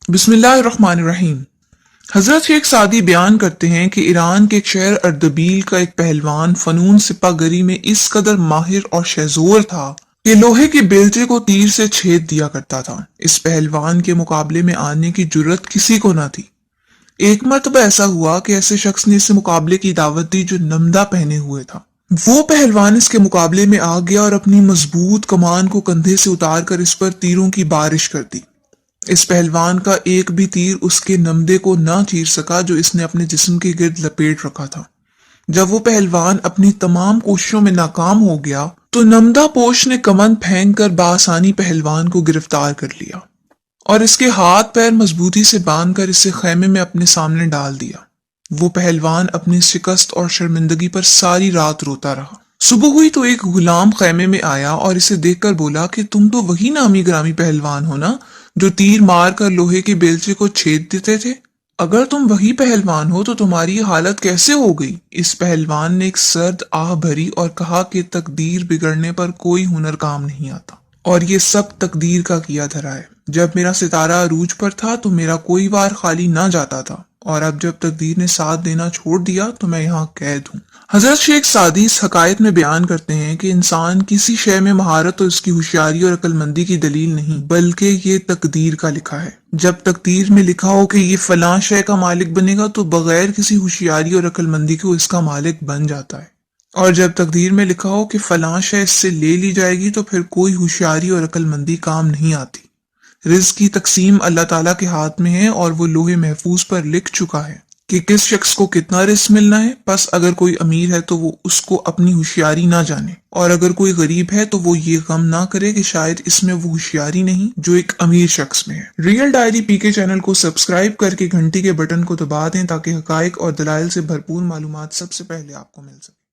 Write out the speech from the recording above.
بسم اللہ الرحمن الرحیم۔ حضرت شیخ سعدی بیان کرتے ہیں کہ ایران کے ایک شہر اردبیل کا ایک پہلوان فنون سپہ گری میں اس قدر ماہر اور شہزور تھا کہ لوہے کے بیلچے کو تیر سے چھید دیا کرتا تھا۔ اس پہلوان کے مقابلے میں آنے کی جرت کسی کو نہ تھی۔ ایک مرتبہ ایسا ہوا کہ ایسے شخص نے اسے مقابلے کی دعوت دی جو نمدہ پہنے ہوئے تھا۔ وہ پہلوان اس کے مقابلے میں آ گیا اور اپنی مضبوط کمان کو کندھے سے اتار کر اس پر تیروں کی بارش کر دی۔ اس پہلوان کا ایک بھی تیر اس کے نمدے کو نہ چیر سکا جو اس نے اپنے جسم کے گرد لپیٹ رکھا تھا۔ جب وہ پہلوان اپنی تمام کوششوں میں ناکام ہو گیا تو نمدہ پوش نے کمند پھینک کر بآسانی پہلوان کو گرفتار کر لیا اور اس کے ہاتھ پیر مضبوطی سے باندھ کر اسے خیمے میں اپنے سامنے ڈال دیا۔ وہ پہلوان اپنی شکست اور شرمندگی پر ساری رات روتا رہا۔ صبح ہوئی تو ایک غلام خیمے میں آیا اور اسے دیکھ کر بولا کہ تم تو وہی نامی گرامی پہلوان ہو نا جو تیر مار کر لوہے کے بیلچے کو چھید دیتے تھے؟ اگر تم وہی پہلوان ہو تو تمہاری حالت کیسے ہو گئی؟ اس پہلوان نے ایک سرد آہ بھری اور کہا کہ تقدیر بگڑنے پر کوئی ہنر کام نہیں آتا اور یہ سب تقدیر کا کیا دھرا ہے۔ جب میرا ستارہ عروج پر تھا تو میرا کوئی وار خالی نہ جاتا تھا اور اب جب تقدیر نے ساتھ دینا چھوڑ دیا تو میں یہاں قید ہوں۔ حضرت شیخ سعدی اس حقائق میں بیان کرتے ہیں کہ انسان کسی شے میں مہارت اور اس کی ہوشیاری اور عقل مندی کی دلیل نہیں بلکہ یہ تقدیر کا لکھا ہے۔ جب تقدیر میں لکھا ہو کہ یہ فلاں شے کا مالک بنے گا تو بغیر کسی ہوشیاری اور عقل مندی کو اس کا مالک بن جاتا ہے، اور جب تقدیر میں لکھا ہو کہ فلاں شے اس سے لے لی جائے گی تو پھر کوئی ہوشیاری اور عقل مندی کام نہیں آتی۔ رزق کی تقسیم اللہ تعالیٰ کے ہاتھ میں ہے اور وہ لوح محفوظ پر لکھ چکا ہے کہ کس شخص کو کتنا رزق ملنا ہے۔ بس اگر کوئی امیر ہے تو وہ اس کو اپنی ہوشیاری نہ جانے، اور اگر کوئی غریب ہے تو وہ یہ غم نہ کرے کہ شاید اس میں وہ ہوشیاری نہیں جو ایک امیر شخص میں ہے۔ ریئل ڈائری پی کے چینل کو سبسکرائب کر کے گھنٹی کے بٹن کو دبا دیں تاکہ حقائق اور دلائل سے بھرپور معلومات سب سے پہلے آپ کو مل سکے۔